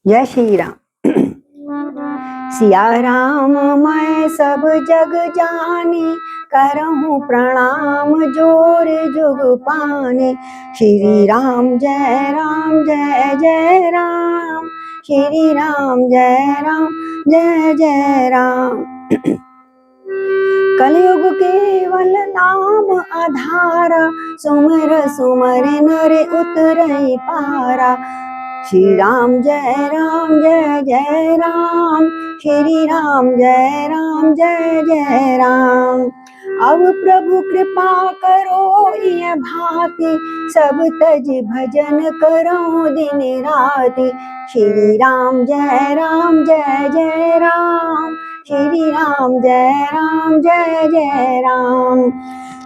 जय श्री राम। सिया राम मैं सब जग जानी, करहूँ प्रणाम जोर जुग पाने। श्री राम जय जय राम, श्री राम जय जय राम। कलयुग केवल नाम आधारा, सुमर सुमर नर उतरई पारा। श्री राम जय जय राम, श्री राम जय जय राम। अब प्रभु कृपा करो ये भांति, सब तज भजन करो दिन राति। श्री राम जय जय राम, श्री राम जय जय राम।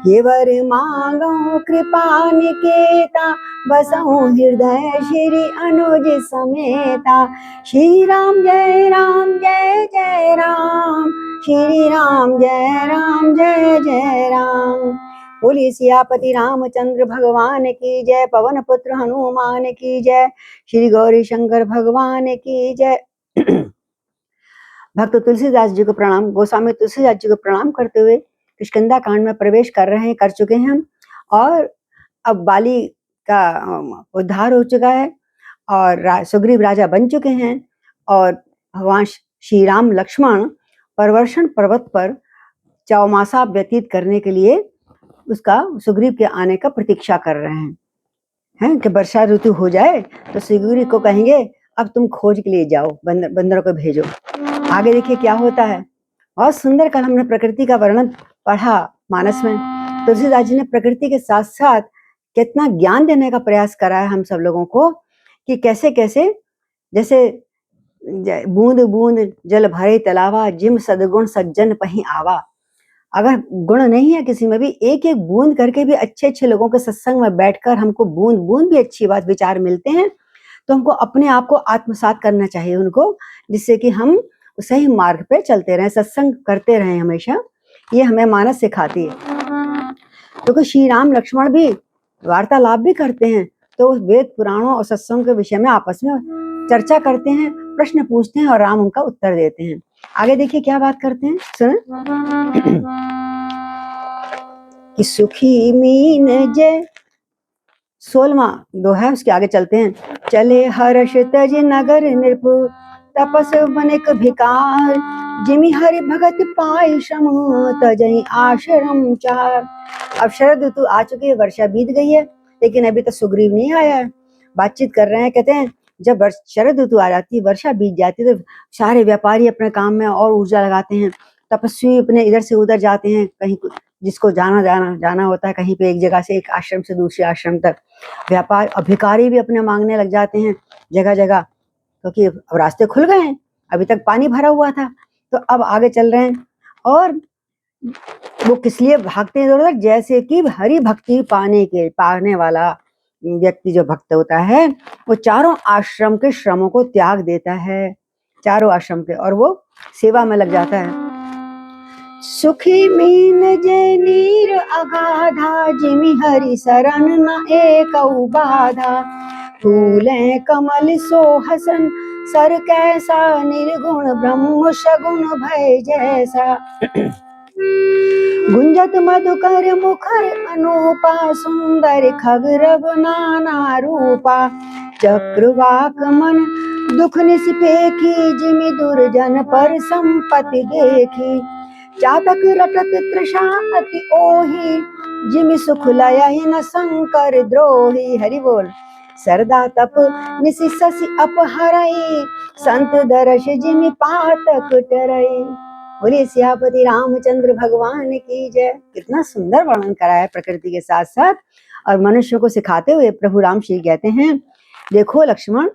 ये वर मांगो कृपा निकेता, बसहु हृदय श्री अनुज समेता। श्री राम जय जय राम, श्री राम जय जय राम। बोलिए सियापति रामचंद्र भगवान की जय, पवन पुत्र हनुमान की जय, श्री गौरी शंकर भगवान की जय। भक्त तुलसीदास जी को प्रणाम, गोस्वामी तुलसीदास जी को प्रणाम करते हुए किष्किंधा कांड में प्रवेश कर चुके हैं हम। और अब बाली का उद्धार हो चुका है और सुग्रीव राजा बन चुके हैं। और भगवान श्री राम लक्ष्मण परवर्षण पर्वत पर चौमासा व्यतीत करने के लिए उसका सुग्रीव के आने का प्रतीक्षा कर रहे हैं कि वर्षा ऋतु हो जाए तो सुग्रीव को कहेंगे अब तुम खोज के लिए जाओ, बंदरों को भेजो। आगे देखिए क्या होता है। बहुत सुंदर कल हमने प्रकृति का वर्णन पढ़ा मानस में। तुलसीदास जी ने प्रकृति के साथ साथ कितना ज्ञान देने का प्रयास करा है हम सब लोगों को, कि कैसे कैसे जैसे बूंद बूंद जल भरे तलावा, जिम सदगुण सज्जन पहीं आवा। अगर गुण नहीं है किसी में भी, एक एक बूंद करके भी अच्छे अच्छे लोगों के सत्संग में बैठकर हमको बूंद बूंद भी अच्छी बात विचार मिलते हैं, तो हमको अपने आप को आत्मसात करना चाहिए उनको, जिससे कि हम सही मार्ग पे चलते रहें, सत्संग करते रहें हमेशा। ये हमें मानस सिखाती है। क्योंकि श्री राम लक्ष्मण भी वार्तालाप भी करते हैं, तो वेद पुराणों और सत्संग के विषय में आपस में चर्चा करते हैं, प्रश्न पूछते हैं और राम उनका उत्तर देते हैं। आगे देखिए क्या बात करते हैं, सुन। कि सुखी मीन जय 16वां दोहा, उसके आगे चलते हैं। चले हर्ष तज नगर नृप, तपस बनिक भिकार, जिमि हरि भगत पाई श्रम, तजहि आश्रम चार। अब शरद ऋतु आ चुकी है, वर्षा बीत गई है, लेकिन अभी तक सुग्रीव नहीं आया है। बातचीत कर रहे हैं, कहते हैं जब शरद ऋतु आ जाती है, वर्षा बीत जाती है, तो सारे व्यापारी अपने काम में और ऊर्जा लगाते हैं, तपस्वी अपने इधर से उधर जाते हैं, कहीं जिसको जाना होता है, कहीं पे एक जगह से एक आश्रम से दूसरे आश्रम तक। व्यापार अधिकारी भी अपने मांगने लग जाते हैं जगह जगह, क्योंकि अब रास्ते खुल गए हैं, अभी तक पानी भरा हुआ था, तो अब आगे चल रहे हैं। और वो किस लिए भागते हैं इधर उधर, जैसे कि हरि भक्ति पाने वाला व्यक्ति जो भक्त होता है, वो चारों आश्रम के श्रमों को त्याग देता है, चारों आश्रम के, और वो सेवा में लग जाता है। सुखी मीन जे नीर अगाधा, जिमि हरि शरण न एकउ बाधा। फूले कमल सोहसन सर कैसा, निर्गुण ब्रह्म सगुण भय जैसा। गुंजत मधुकर मुखर अनूपा, सुंदर खगरब नाना रूपा। चक्रवाक मन दुख निस्पेखी, जिमि दुर्जन पर संपत्ति देखी। चातक रटत तृषा अति ओही, जिमि सुख लयहि न शंकर द्रोही। हरि बोल। सरदा तप निसि शशि अपहरई, संत दर्श जिमि पातक टरई। बोलिए सियापति रामचंद्र भगवान की जय। कितना सुंदर वर्णन करा है प्रकृति के साथ साथ, और मनुष्य को सिखाते हुए प्रभु राम श्री कहते हैं, देखो लक्ष्मण,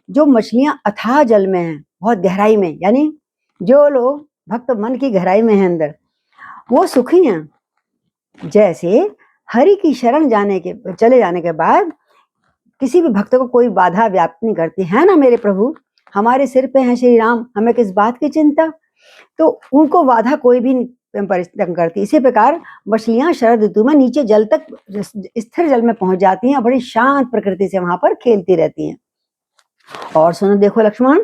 जो मछलियां अथाह जल में हैं, बहुत गहराई में, यानी जो लोग भक्त मन की गहराई में है अंदर, वो सुखी हैं। जैसे हरि की शरण चले जाने के बाद किसी भी भक्त को कोई बाधा व्याप्त नहीं करती है ना। मेरे प्रभु हमारे सिर पे हैं श्री राम, हमें किस बात की चिंता, तो उनको बाधा कोई भी नहीं करती। इसी प्रकार मछलियां शरद ऋतु में नीचे जल तक, स्थिर जल में पहुंच जाती हैं और बड़ी शांत प्रकृति से वहां पर खेलती रहती हैं। और सुनो देखो लक्ष्मण,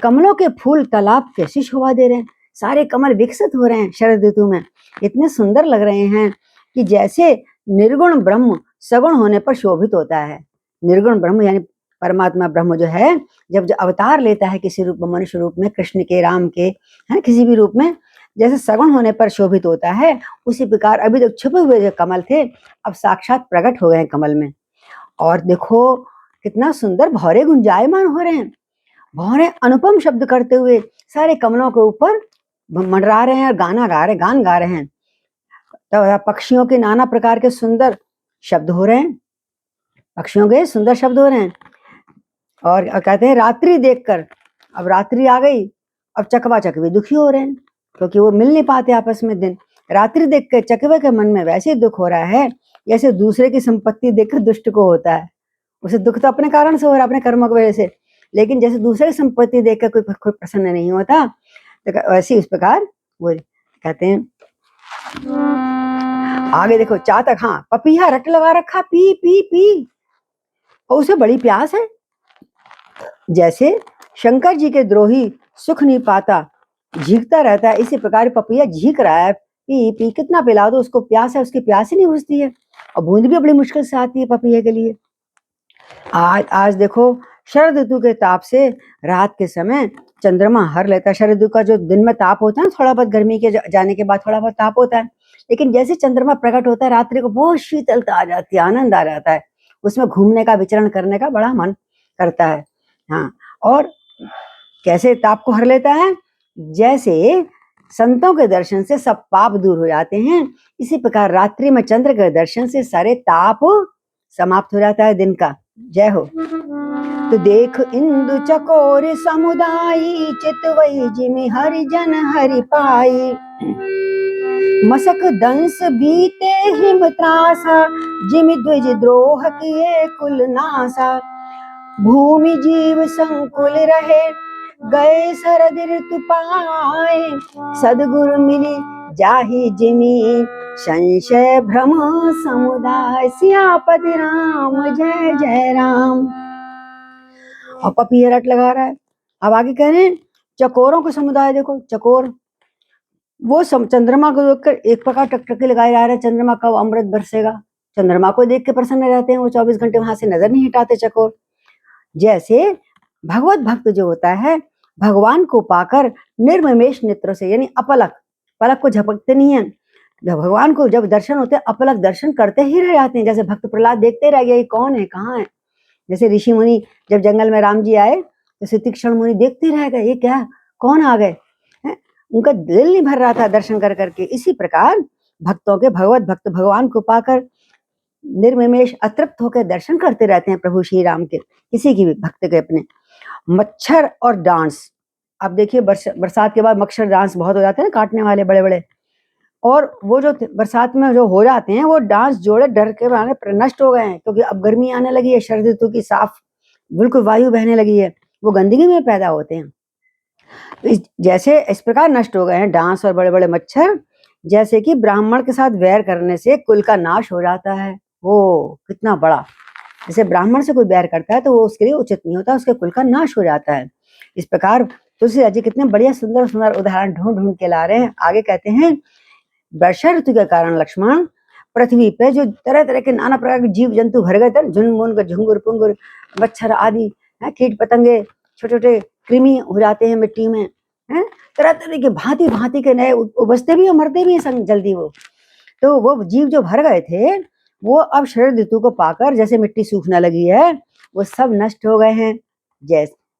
कमलों के फूल तालाब कैसी शोभा दे रहे हैं, सारे कमल विकसित हो रहे हैं शरद ऋतु में, इतने सुंदर लग रहे हैं कि जैसे निर्गुण ब्रह्म सगुण होने पर शोभित होता है। निर्गुण ब्रह्म यानी परमात्मा ब्रह्म जो है, जब जो अवतार लेता है किसी रूप में, मनुष्य रूप में, कृष्ण के, राम के, है किसी भी रूप में, जैसे सगुण होने पर शोभित होता है, उसी प्रकार अभी तक छुपे हुए जो कमल थे अब साक्षात प्रकट हो गए हैं कमल में। और देखो कितना सुंदर भौरे गुंजायमान हो रहे हैं, भौरे अनुपम शब्द करते हुए सारे कमलों के ऊपर मंडरा रहे हैं और गान गा रहे हैं। तो पक्षियों के नाना प्रकार के सुंदर शब्द हो रहे हैं, पक्षियों के सुंदर शब्द हो रहे हैं। और कहते हैं रात्रि देखकर, अब रात्रि आ गई, अब चकवा चकवी दुखी हो रहे हैं क्योंकि वो मिल नहीं पाते आपस में दिन। रात्रि देखकर चकवे के मन में वैसे ही दुख हो रहा है जैसे दूसरे की संपत्ति देखकर दुष्ट को होता है। उसे दुख तो अपने कारण से हो रहा है, अपने कर्मों की वजह से, लेकिन जैसे दूसरे की संपत्ति देखकर कोई प्रसन्न नहीं होता, तो वैसे इस प्रकार वो कहते हैं। आगे देखो चातक, हाँ पपीहा रट लगा रखा, पी पी पी, और उसे बड़ी प्यास है। जैसे शंकर जी के द्रोही सुख नहीं पाता, झीकता रहता है, इसी प्रकार पपीहा झीक रहा है, पी पी, कितना पिला दो उसको, प्यास है, उसकी प्यास ही नहीं बुझती है, और बूंद भी बड़ी मुश्किल से आती है पपीहे के लिए। आज देखो शरद ऋतु के ताप से रात के समय चंद्रमा हर लेता है। शरद ऋतु का जो दिन में ताप होता है, थोड़ा बहुत गर्मी के जाने के बाद थोड़ा बहुत ताप होता है, लेकिन जैसे चंद्रमा प्रकट होता है रात्रि को बहुत शीतलता आ जाती है, आनंद आ जाता है, उसमें घूमने का, विचरण करने का बड़ा मन करता है। हाँ, और कैसे ताप को हर लेता है, जैसे संतों के दर्शन से सब पाप दूर हो जाते हैं, इसी प्रकार रात्रि में चंद्र के दर्शन से सारे ताप समाप्त हो जाता है दिन का। जय हो। तो देख इंदु चकोर समुदायी, चितवई जिमि हरिजन हरि पाई, मसक दंस बीते हिम त्रासा, जिमि द्विज द्रोह किए कुल नासा, भूमि जीव संकुल रहे, गए शरद ऋतु पाए, सदगुरु मिली जाहि जिमि, संशय भ्रम समुदाय, सियापति राम जय जय राम। और पपीहा रट लगा रहा है। अब आगे कह रहे हैं चकोरों का समुदाय, देखो चकोर वो चंद्रमा को देखकर एक प्रकार टकटकी लगाए जा रहे हैं, चंद्रमा कब अमृत बरसेगा, चंद्रमा को देख के प्रसन्न रहते हैं, वो 24 घंटे वहां से नजर नहीं हटाते चकोर। जैसे भगवत भक्त जो होता है, भगवान को पाकर निर्ममेश नेत्र से, यानी अपलक, पलक को झपकते नहीं है, जब भगवान को जब दर्शन होते हैं अपलक दर्शन करते ही रह जाते हैं। जैसे भक्त प्रहलाद देखते रह गया ये कौन है, कहाँ है। जैसे ऋषि मुनि जब जंगल में राम जी आए तो तीक्ष्ण मुनि देखते रह गए, ये क्या, कौन आ गए, उनका दिल नहीं भर रहा था दर्शन कर करके। इसी प्रकार भक्तों के, भगवत भक्त भगवान को पाकर निर्ममेश अतृप्त होकर दर्शन करते रहते हैं प्रभु श्री राम के, किसी की भी भक्त के अपने। मच्छर और डांस, अब देखिए बरसात के बाद मच्छर डांस बहुत हो जाते हैं, काटने वाले बड़े बड़े, और वो जो बरसात में जो हो जाते हैं वो डांस जोड़े डर के मारे नष्ट हो गए हैं, क्योंकि अब गर्मी आने लगी है, शरद ऋतु की साफ बिल्कुल वायु बहने लगी है, वो गंदगी में पैदा होते हैं। जैसे इस प्रकार नष्ट हो गए हैं डांस और बड़े बड़े मच्छर, जैसे कि ब्राह्मण के साथ वैर करने से कुल का नाश हो जाता है। वो कितना बड़ा, जैसे ब्राह्मण से कोई वैर करता है तो वो उसके लिए उचित नहीं होता, उसके कुल का नाश हो जाता है। इस प्रकार तुलसीदास जी कितने बढ़िया सुंदर सुंदर उदाहरण ढूंढ ढूंढ के ला रहे हैं। आगे कहते हैं वर्षा ऋतु के कारण लक्ष्मण पृथ्वी पे जो तरह तरह के नाना प्रकार के जीव जंतु भर गए थे, झुनमुन, झुंगुर पुंगुर, मच्छर आदि, कीट पतंगे, छोटे छोटे कृमि हो जाते हैं मिट्टी में, हैं तरह तरह के भांति भांति के नए उबसते भी और मरते भी हैं जल्दी वो। तो वो जीव जो भर गए थे वो अब शरद ऋतु को पाकर जैसे मिट्टी सूखने लगी है वो सब नष्ट हो गए हैं।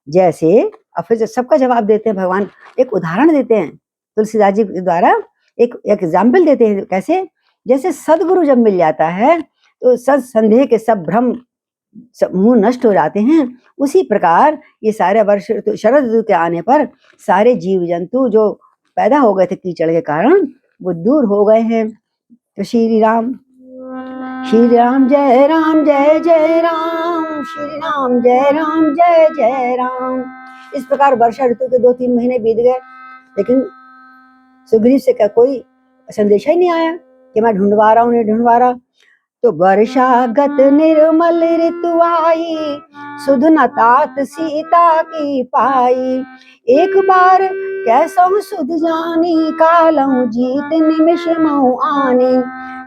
जैसे अब फिर सबका जवाब देते हैं भगवान, एक उदाहरण देते हैं तुलसीदास जी के द्वारा, एक एग्जाम्पल देते हैं। कैसे, जैसे सदगुरु जब मिल जाता है तो सद संदेह के सब भ्रम मुंह नष्ट हो जाते हैं, उसी प्रकार ये सारे वर्ष शरद ऋतु के आने पर सारे जीव जंतु जो पैदा हो गए थे कीचड़ के कारण वो दूर हो गए हैं। तो श्री राम जय राम जय जय राम, श्री राम जय जय राम। इस प्रकार वर्षा ऋतु के 2-3 महीने बीत गए, लेकिन सुग्रीव से कोई संदेशा ही नहीं आया कि मैं ढूंढवा रहा हूँ, नहीं ढूंढवा रहा। तो वर्षा गत निर्मल ऋतु आई, सुध न तात सीता की पाई। एक बार कैसहु सुध जानी, कालहु जीत निमिष महु आनी।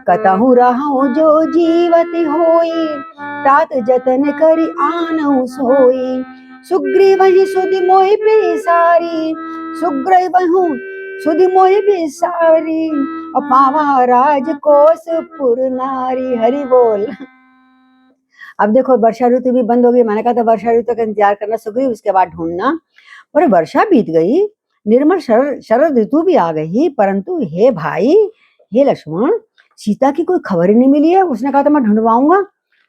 कतहु रहु जो जीवति होई, तात जतन करि आनहु सोई। सुग्रीवहि सुधि मोहि बिसारी, सुग्रीवहु सुधि मोहि बिसारी, पावा राजकोष पुर नारी। हरि बोल। अब देखो वर्षा ऋतु भी बंद हो गई। मैंने कहा था वर्षा ऋतु का इंतजार करना सुग्रीव, उसके बाद ढूंढना। और वर्षा बीत गई, निर्मल शरद ऋतु भी आ गई, परंतु हे भाई, हे लक्ष्मण, सीता की कोई खबर ही नहीं मिली है। उसने कहा था मैं ढूंढवाऊंगा,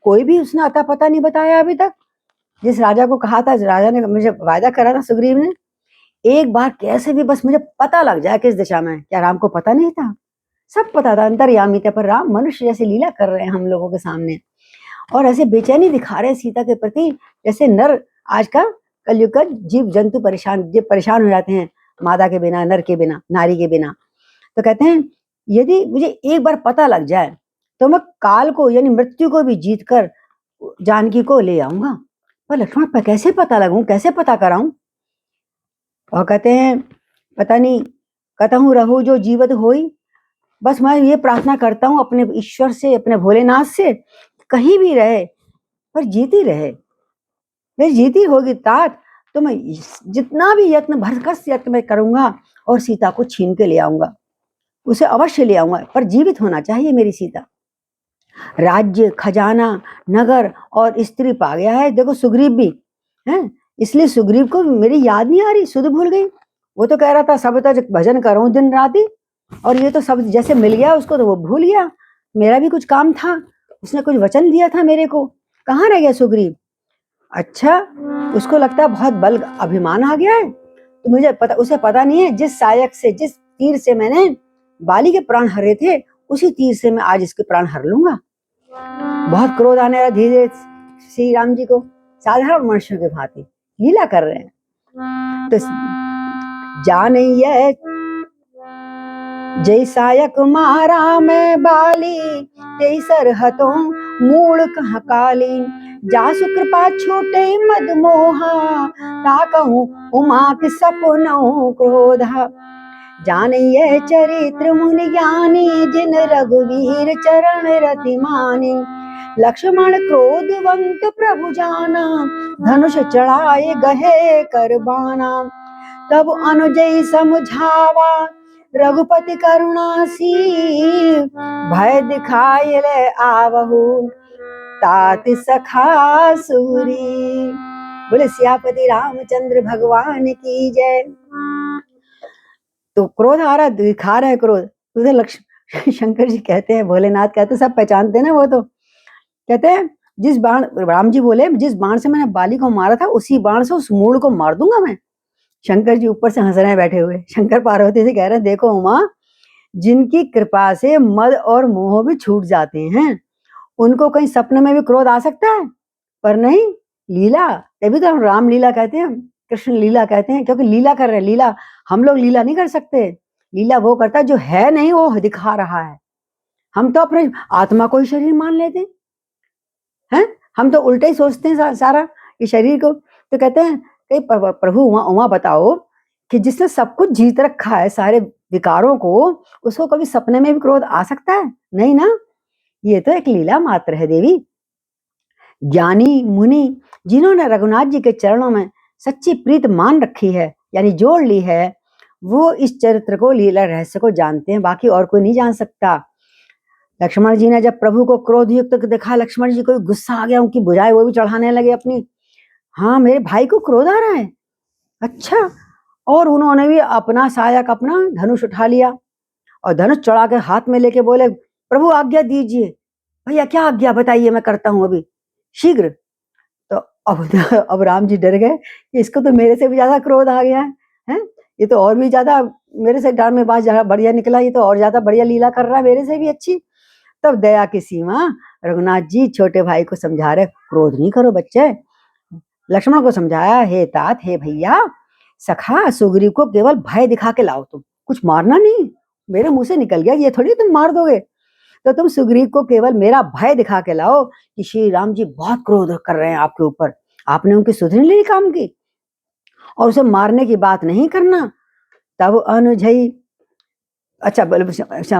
कोई भी उसने अता पता नहीं बताया अभी तक। जिस राजा को कहा था, राजा ने मुझे वायदा करा था सुग्रीव ने, एक बार कैसे भी बस मुझे पता लग जाए किस दिशा में। क्या राम को पता नहीं था? सब पता था, अंतर्यामी थे, पर राम मनुष्य जैसे लीला कर रहे हैं हम लोगों के सामने, और ऐसे बेचैनी दिखा रहे हैं सीता के प्रति, जैसे नर आज का कलयुग का जीव जंतु परेशान हो जाते हैं मादा के बिना, नर के बिना, नारी के बिना। तो कहते हैं यदि मुझे एक बार पता लग जाए तो मैं काल को यानी मृत्यु को भी जीत कर जानकी को ले आऊंगा। पर लक्ष्मण पर कैसे पता लगूं, कैसे पता कराऊं? और कहते हैं पता नहीं कतहु रहू जो जीवत होई, बस मैं ये प्रार्थना करता हूँ अपने ईश्वर से, अपने भोलेनाथ से, कहीं भी रहे पर जीती रहे। फिर जीती होगी तात तो मैं जितना भी यत्न, भरसक यत्न मैं करूंगा और सीता को छीन के ले आऊंगा, उसे अवश्य ले आऊंगा, पर जीवित होना चाहिए मेरी सीता। राज्य, खजाना, नगर और स्त्री पा गया है। देखो सुग्रीव भी है, इसलिए सुग्रीव को मेरी याद नहीं आ रही, सुध भूल गई। वो तो कह रहा था सब तक भजन करूं दिन राति, और ये तो सब जैसे मिल गया उसको तो वो भूल गया। मेरा भी कुछ काम था, उसने कुछ वचन दिया था मेरे को, कहाँ रह गया सुग्रीव? अच्छा, उसको लगता है बहुत बल अभिमान आ गया है। तो मुझे पता, उसे पता नहीं है जिस सायक से, जिस तीर से मैंने बाली के प्राण हरे थे, उसी तीर से मैं आज इसके प्राण हर लूंगा। बहुत क्रोध आने लगा धीरे श्री राम जी को, साधारण मनुष्यों के भांति लीला कर रहे हैं। तो जानिए जय सायक मारा मैं बाली, जय सरहतों मूल कहाँ काली। जासु कृपा छूटे मद मोहा, ताकहूँ उमा के सपनों क्रोधा। जानिए चरित्र मुनि ज्ञानी, जिन रघुवीर चरण रति मानी। लक्ष्मण क्रोधवंत प्रभु जाना, धनुष चढ़ाए गहे करबाना। तब अनुजय समझावा, रघुपति करुणासी, भय दिखाए ले आवहु, तात सखा सूरी। बोले सियापति रामचंद्र भगवान की जय। तो क्रोध आ रहा, दिखा रहे क्रोध, उधर लक्ष्मण शंकर जी कहते हैं, भोलेनाथ कहते हैं, सब पहचानते हैं ना वो, तो कहते हैं जिस बाण, राम जी बोले जिस बाण से मैंने बाली को मारा था उसी बाण से उस मूल को मार दूंगा मैं। शंकर जी ऊपर से हंस रहे हैं बैठे हुए। शंकर पार्वती से कह रहे हैं देखो उमा, जिनकी कृपा से मद और मोह भी छूट जाते हैं, उनको कहीं सपने में भी क्रोध आ सकता है, पर नहीं लीला। तभी तो हम राम लीला कहते हैं, कृष्ण लीला कहते हैं, क्योंकि लीला कर रहे हैं। लीला हम लोग लीला नहीं कर सकते, लीला वो करता है जो है नहीं वो दिखा रहा है। हम तो अपने आत्मा को ही शरीर मान लेते हैं, हम तो उल्टे ही सोचते हैं सारा ये शरीर को। तो कहते हैं प्रभु उमा बताओ कि जिसने सब कुछ जीत रखा है, सारे विकारों को, उसको कभी सपने में भी क्रोध आ सकता है? नहीं ना, ये तो एक लीला मात्र है देवी। ज्ञानी मुनि जिन्होंने रघुनाथ जी के चरणों में सच्ची प्रीत मान रखी है, यानी जोड़ ली है, वो इस चरित्र को, लीला रहस्य को जानते हैं, बाकी और कोई नहीं जान सकता। लक्ष्मण जी ने जब प्रभु को क्रोध युक्त देखा, लक्ष्मण जी को गुस्सा आ गया, उनकी भुजाएं वो भी चढ़ाने लगे अपनी। हाँ मेरे भाई को क्रोध आ रहा है, अच्छा। और उन्होंने भी अपना सायक, अपना धनुष उठा लिया और धनुष चढ़ा के हाथ में लेके बोले प्रभु आज्ञा दीजिए। भैया क्या आज्ञा बताइए, मैं करता हूँ अभी शीघ्र। तो अब राम जी डर गए कि इसको तो मेरे से भी ज्यादा क्रोध आ गया है, ये तो और भी ज्यादा मेरे से डांट में बात बढ़िया निकला, ये तो और ज्यादा बढ़िया लीला कर रहा है, मेरे से भी अच्छी। तब दया की सीमा रघुनाथ जी छोटे भाई को समझा रहे, क्रोध नहीं करो बच्चे। लक्ष्मण को समझाया, हे तात, हे भैया सखा, सुग्रीव को केवल भय दिखा के लाओ, तुम कुछ मारना नहीं। मेरे मुंह से निकल गया, ये थोड़ी तुम मार दोगे। तो तुम सुग्रीव को केवल मेरा भय दिखा के लाओ कि श्री राम जी बहुत क्रोध कर रहे हैं आपके ऊपर, आपने उनकी सुधरने लिए काम की, और उसे मारने की बात नहीं करना। तब अनुजई अच्छा बोले, अच्छा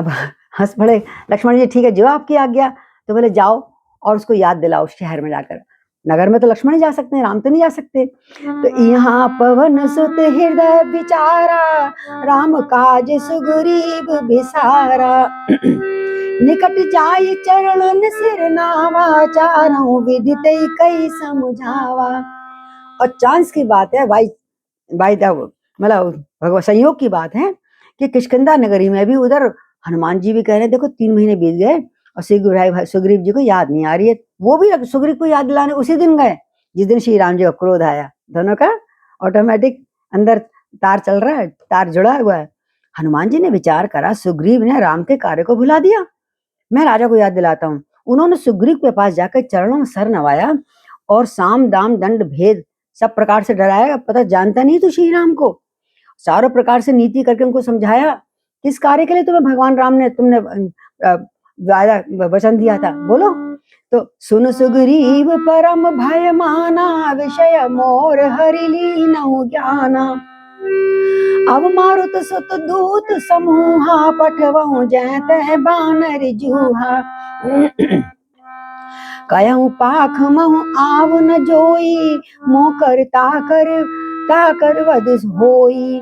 हंस पड़े लक्ष्मण जी, ठीक है जो आपकी आज्ञा। तो बोले जाओ और उसको याद दिलाओ शहर में जाकर। नगर में तो लक्ष्मण ही जा सकते हैं, राम तो नहीं जा सकते। तो यहाँ पवन सुत हृदय विचारा, राम काज सुग्रीव बिसारा। निकट जाय चरणन सिर नावा, चारों विदित कई समझावा। और चांस की बात है भाई, मतलब भगवत संयोग की बात है कि किष्किंधा नगरी में भी उधर हनुमान जी भी कह रहे हैं, देखो 3 महीने बीत गए और सुग्रीव जी को याद नहीं आ रही है। वो भी सुग्रीव को याद दिलाने उसी दिन गए जिस दिन श्री राम जी का क्रोध आया। दोनों का ऑटोमेटिक अंदर तार चल रहा है, तार जुड़ा हुआ है। हनुमान जी ने विचार करा, सुग्रीव ने राम के कार्य को भुला दिया, मैं राजा को याद दिलाता हूँ। उन्होंने सुग्रीव के पास जाकर चरणों में सर नवाया और साम दाम दंड भेद सब प्रकार से डराया। पता जानता नहीं तो श्री राम को, चारों प्रकार से नीति करके उनको समझाया किस कार्य के लिए तुम्हें भगवान राम ने तुमने वादा वचन दिया था, बोलो। तो सुन सुग्रीव परम भय माना, विषय मोर हरि लीनहु ज्ञाना। अब मारुत सुत दूत समूहा, पठवहु जैतै बानर जूहा। कहूँ पाख महु आव न जोई, मोकर ताकर वध होई,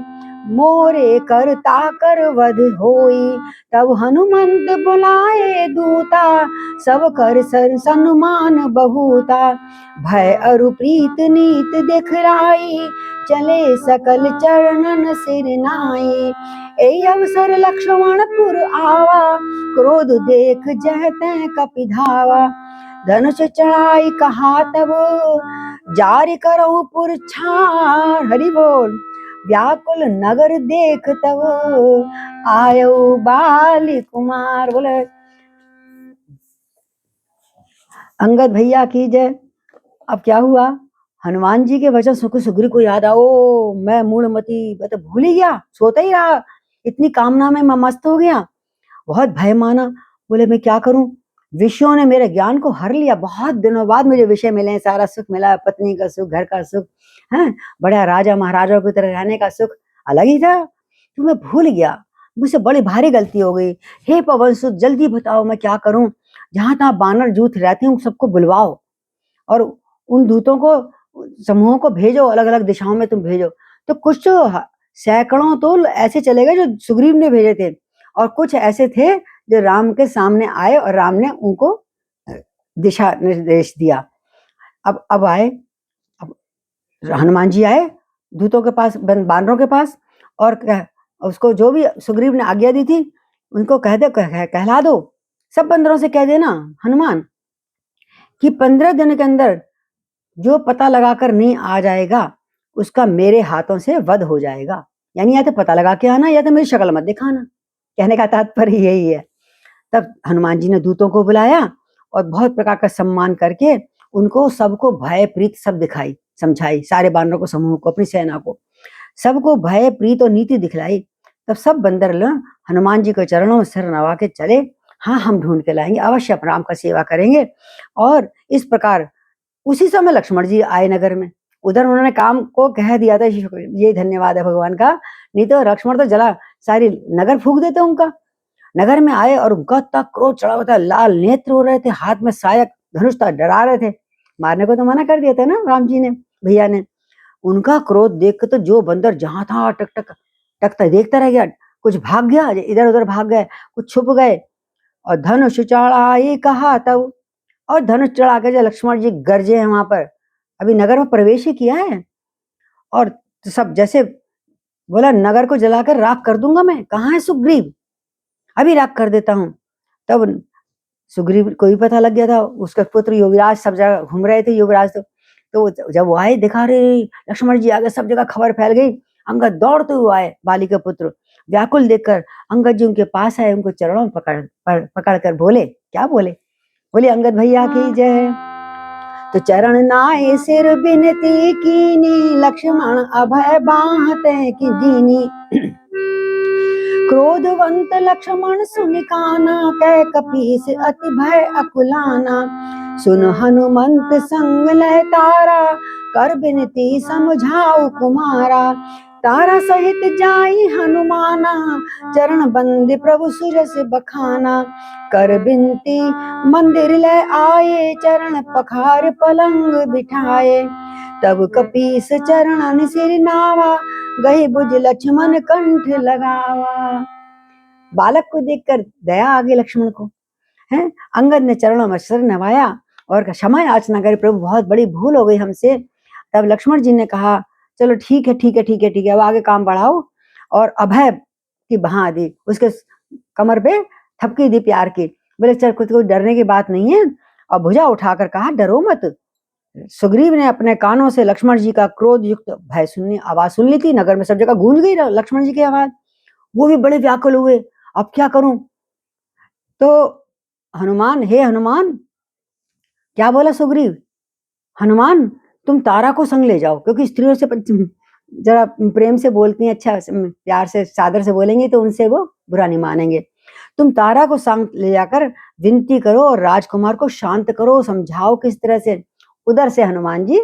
मोरे कर ताकर वध होई। तब हनुमंत बुलाए दूता, सब कर सन्मान बहुता। भय अरु प्रीत नीत दिखलाई, चले सकल चरणन सिर नाई। ए अवसर लक्ष्मणपुर आवा, क्रोध देख जहते कपि धावा। धनुष चढ़ाई कहा तब, जारी करहु पुर छाड़। हरि बोल। व्याकुल नगर देख तब, आयो बाली कुमार। बोले अंगद भैया की जय। अब क्या हुआ, हनुमान जी के वचन सुग्रीव को याद आओ, मैं मूढ़मती, मैं तो भूल ही गया, सोता ही रहा, इतनी कामना में मैं मस्त हो गया, बहुत भय माना। बोले मैं क्या करूं, विषयों ने मेरे ज्ञान को हर लिया, बहुत दिनों बाद मुझे विषय मिले, सारा सुख मिला, पत्नी का सुख, घर का सुख है, बड़ा राजा महाराजा की तरह रहने का सुख अलग ही था, तो मैं भूल गया, मुझसे बड़ी भारी गलती हो गई। हे पवन सुत, जल्दी बताओ मैं क्या करूं, जहां तहां बानर जूथ रहते हैं सबको बुलवाओ और उन दूतों को, समूहों को भेजो, अलग अलग दिशाओं में तुम भेजो। तो कुछ सैकड़ों तो ऐसे चले गए जो सुग्रीव ने भेजे थे, और कुछ ऐसे थे जो राम के सामने आए और राम ने उनको दिशा निर्देश दिया। अब आए, अब हनुमान जी आए दूतों के पास, बानरों के पास, और उसको जो भी सुग्रीव ने आज्ञा दी थी उनको कहला दो, सब बंदरों से कह देना हनुमान कि 15 दिन के अंदर जो पता लगाकर नहीं आ जाएगा उसका मेरे हाथों से वध हो जाएगा। यानी या तो पता लगा के आना या तो मेरी शक्ल मत दिखाना, कहने का तात्पर्य यही है। तब हनुमान जी ने दूतों को बुलाया और बहुत प्रकार का सम्मान करके उनको सबको भय प्रीत सब दिखाई, समझाई, सारे बानरों को, समूह को, अपनी सेना को, सबको भय प्रीत और नीति दिखलाई। तब सब बंदर हनुमान जी के चरणों में सिर नवा के चले, हाँ हम ढूंढ के लाएंगे, अवश्य राम का सेवा करेंगे। और इस प्रकार उसी समय लक्ष्मण जी आए नगर में, उधर उन्होंने काम को कह दिया था, ये धन्यवाद है भगवान का, नहीं तो लक्ष्मण तो जला सारी नगर फूंक देते उनका। नगर में आए और उनका तक क्रोध चढ़ा हुआ था, लाल नेत्र हो रहे थे, हाथ में सायक धनुष था, डरा रहे थे, मारने को तो मना कर दिया था ना राम जी ने, भैया ने। उनका क्रोध देख के तो जो बंदर जहां था टक टक टकता देखता रह गया, कुछ भाग गया, इधर उधर भाग गए, कुछ छुप गए। और धनुष चढ़ाई कहा तब, और धनुष चढ़ा के जो लक्ष्मण जी गरजे हैं वहां पर, अभी नगर में प्रवेश ही किया है, और सब जैसे बोला नगर को जलाकर राख कर दूंगा मैं, कहाँ है सुग्रीव, अभी राख कर देता हूँ। तब सुग्रीव को भी पता लग गया था, उसका पुत्र युवराज सब जगह घूम रहे थे, युवराज तो जब वो आए दिखा रहे लक्ष्मण जी आगे, सब जगह खबर फैल गई। अंगद दौड़ते हुए आए, बाली के पुत्र व्याकुल देखकर अंगद जी उनके पास आए, उनको चरणों में पकड़ कर बोले, क्या बोले, बोले अंगद भैया की जय। तो चरण नाय सिर बिनती कीनी, लक्ष्मण अभय बाहते की दीनी। क्रोधवंत लक्ष्मण सुनि काना, कह कपीस अति भय अकुलाना। सुन हनुमंत संग लय तारा, कर बिनती समझाऊ कुमारा। तारा सहित जाई हनुमाना, चरण बंद प्रभु सुरस बखाना। कर बिनती मंदिर ले आए, चरण पखार पलंग बिठाए। तब कपीस चरणन सिर नावा, गही बुझ लक्ष्मण कंठ लगावा। बालक को देखकर दया आ गई लक्ष्मण को, है। अंगद ने चरणों में सिर नवाया और क्षमा याचना करी, प्रभु बहुत बड़ी भूल हो गई हमसे। तब लक्ष्मण जी ने कहा चलो ठीक है ठीक है ठीक है ठीक है, अब आगे काम बढ़ाओ। और अभय की बहा दी, उसके कमर पे थपकी दी प्यार की। बोले चल कुछ डरने की बात नहीं है। और भुजा उठाकर कहा डरो मत। सुग्रीव ने अपने कानों से लक्ष्मण जी का क्रोध युक्त भय सुननी आवाज सुन ली थी। नगर में सब जगह गूंज गई लक्ष्मण जी की आवाज। वो भी बड़े व्याकुल हुए, अब क्या करूं। तो हनुमान, हे हनुमान, क्या बोला सुग्रीव, हनुमान तुम तारा को संग ले जाओ, क्योंकि स्त्रियों से जरा प्रेम से बोलती हैं, अच्छा प्यार से सादर से बोलेंगे तो उनसे वो बुरा नहीं मानेंगे। तुम तारा को संग ले जाकर विनती करो और राजकुमार को शांत करो, समझाओ किस तरह से। उधर से हनुमान जी,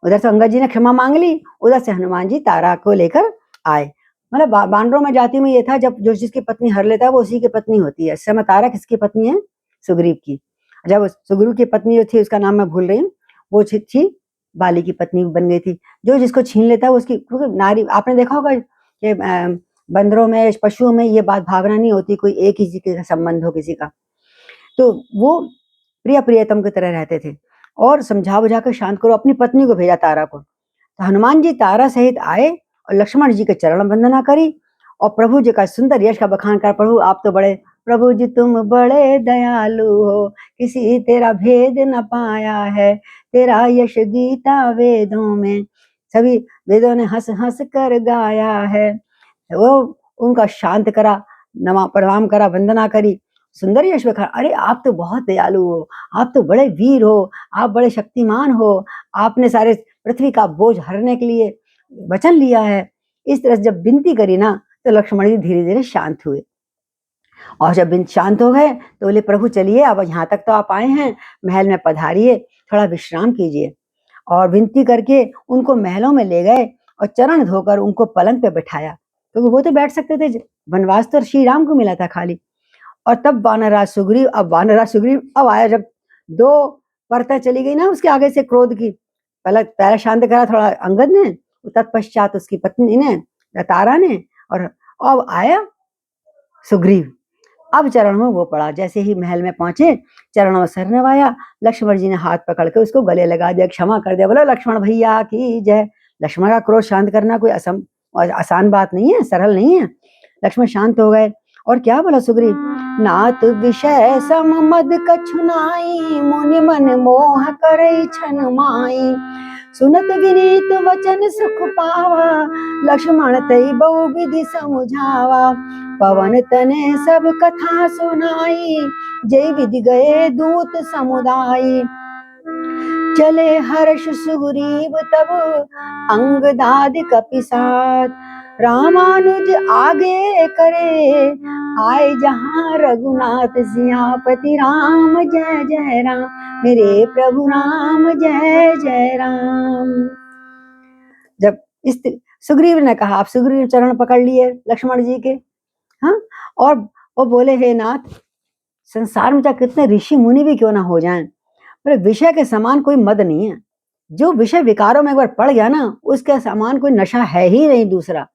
उधर से अंगद जी ने क्षमा मांग ली, उधर से हनुमान जी तारा को लेकर आए। मतलब बानरों में जाति में ये था, जब जो जिसकी पत्नी हर लेता है वो उसी की पत्नी होती है। इस समय तारा किसकी पत्नी है, सुग्रीव की। जब सुग्रीव की पत्नी जो थी, उसका नाम मैं भूल रही हूँ, वो थी बाली की पत्नी बन गई थी। जो जिसको छीन लेता है उसकी, क्योंकि नारी, आपने देखा होगा कि बंदरों में, पशुओं में ये बात भावना नहीं होती, कोई एक ही का संबंध हो किसी का, तो वो प्रिय प्रियतम की तरह रहते थे। और समझा बुझा कर शांत करो, अपनी पत्नी को भेजा तारा को। तो हनुमान जी तारा सहित आए और लक्ष्मण जी के चरण वंदना करी और प्रभु जी का सुंदर यश का बखान कर, प्रभु आप तो बड़े, प्रभु जी तुम बड़े दयालु हो, किसी तेरा भेद न पाया है, तेरा यश गीता वेदों में सभी वेदों ने हंस हंस कर गाया है। वो उनका शांत करा, नमा प्रणाम करा, वंदना करी, सुंदर यश बखान। अरे आप तो बहुत दयालु हो, आप तो बड़े वीर हो, आप बड़े शक्तिमान हो, आपने सारे पृथ्वी का बोझ हरने के लिए वचन लिया है। इस तरह से जब विनती करी ना, तो लक्ष्मण जी धीरे धीरे शांत हुए। और जब शांत हो गए तो बोले प्रभु चलिए, अब यहाँ तक तो आप आए हैं, महल में पधारिए, थोड़ा विश्राम कीजिए। और विनती करके उनको महलों में ले गए और चरण धोकर उनको पलंग पे बिठाया, क्योंकि वो तो बैठ सकते थे, वनवास तो श्री राम को मिला था खाली। और तब वानरराज सुग्रीव अब आया, जब दो परतें चली गई ना उसके आगे से क्रोध की। पहले शांत करा थोड़ा अंगद ने, तत्पश्चात उसकी पत्नी ने, तारा ने, और अब आया सुग्रीव। अब चरणों में वो पड़ा। जैसे ही महल में पहुंचे, चरणों में सर नवाया, लक्ष्मण जी ने हाथ पकड़ के उसको गले लगा दिया, क्षमा कर दिया। बोलो लक्ष्मण भैया की जय। लक्ष्मण का क्रोध शांत करना कोई आसान बात नहीं है, सरल नहीं है। लक्ष्मण शांत हो गए। और क्या बोला सुग्रीव, नात विषय सम मद कछु नाई, मुनि मन मोह करई छन माई। सुनत विनीत वचन सुख पावा, लक्ष्मण तई बहु विधि समझावा। पवन तने सब कथा सुनाई, जय विधि गए दूत समुदाय। चले हर्ष सुग्रीव तब अंगदादि कपिसात, रामानुज आगे करे आए जहां रघुनाथ सियापति राम जय जय राम, मेरे प्रभु राम जय जय राम। जब इस सुग्रीव ने कहा, आप सुग्रीव चरण पकड़ लिए लक्ष्मण जी के, हाँ, और वो बोले हे नाथ, संसार में चाहे कितने ऋषि मुनि भी क्यों ना हो जाएं, पर विषय के समान कोई मद नहीं है। जो विषय विकारों में एक बार पड़ गया ना, उसके समान कोई नशा है ही नहीं दूसरा।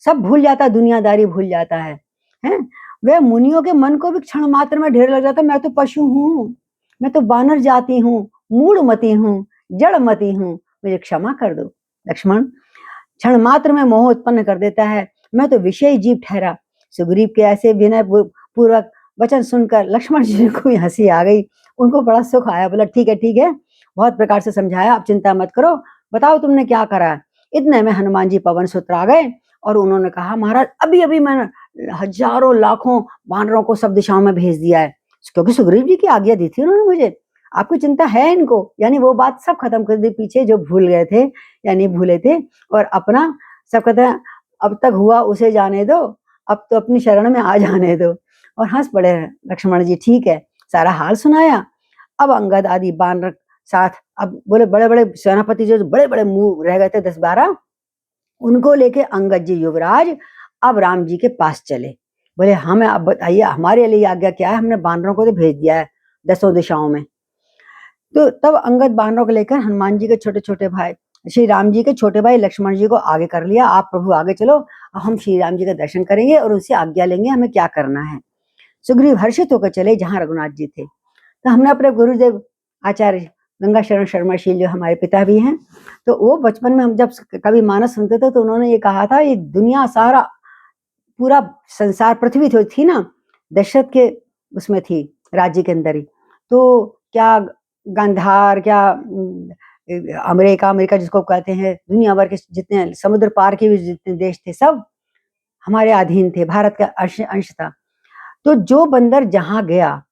सब भूल जाता, दुनियादारी भूल जाता है, हैं? वह मुनियों के मन को भी क्षण मात्र में ढेर लग जाता, मैं तो पशु हूँ, मैं तो बानर जाती हूँ, मूढ़मती हूँ, जड़मती हूँ, मुझे क्षमा कर दो। लक्ष्मण क्षण मात्र में मोह उत्पन्न कर देता है, मैं तो विषय जीव ठहरा। सुग्रीव के ऐसे विनय पूर्वक वचन सुनकर लक्ष्मण जी को भी हंसी आ गई, उनको बड़ा सुख आया। बोला ठीक है, बहुत प्रकार से समझाया, आप चिंता मत करो, बताओ तुमने क्या करा। इतने में हनुमान जी पवन सुत्र आ गए और उन्होंने कहा महाराज अभी अभी मैंने हजारों लाखों वानरों को सब दिशाओं में भेज दिया है, क्योंकि सुग्रीव जी की आज्ञा दी थी उन्होंने मुझे। आपको चिंता है इनको, यानी वो बात सब खत्म कर दी पीछे, जो भूल गए थे या नहीं भूले थे, और अपना सब कहते हैं अब तक हुआ उसे जाने दो, अब तो अपनी शरण में आ जाने दो। और हंस पड़े लक्ष्मण जी। ठीक है, सारा हाल सुनाया। अब अंगद आदि बानर साथ, अब बोले बड़े बड़े सेनापति जो बड़े बड़े मुंह रह गए थे 10-12, उनको लेके अंगद जी युवराज अब राम जी के पास चले। बोले हमें अब बताइए हमारे लिए आज्ञा क्या है, हमने बानरों को तो भेज दिया है 10 दिशाओं में। तो तब अंगद बानरों को लेकर हनुमान जी के छोटे छोटे भाई, श्री राम जी के छोटे भाई लक्ष्मण जी को आगे कर लिया। आप प्रभु आगे चलो, हम श्री राम जी का दर्शन करेंगे और उनसे आज्ञा लेंगे हमें क्या करना है। सुग्रीव हर्षित होकर चले जहां रघुनाथ जी थे। तो हमने अपने गुरुदेव आचार्य गंगा शरण शर्माशील जो हमारे पिता भी हैं, तो वो बचपन में हम जब कभी मानस सुनते थे तो उन्होंने ये कहा था, ये दुनिया सारा पूरा संसार पृथ्वी थी ना, दशरथ के उसमें थी, राज्य के अंदर ही। तो क्या गांधार, क्या अमेरिका जिसको कहते हैं, दुनिया भर के जितने समुद्र पार के भी जितने देश थे सब हमारे अधीन थे, भारत का अंश था। तो जो बंदर जहां गया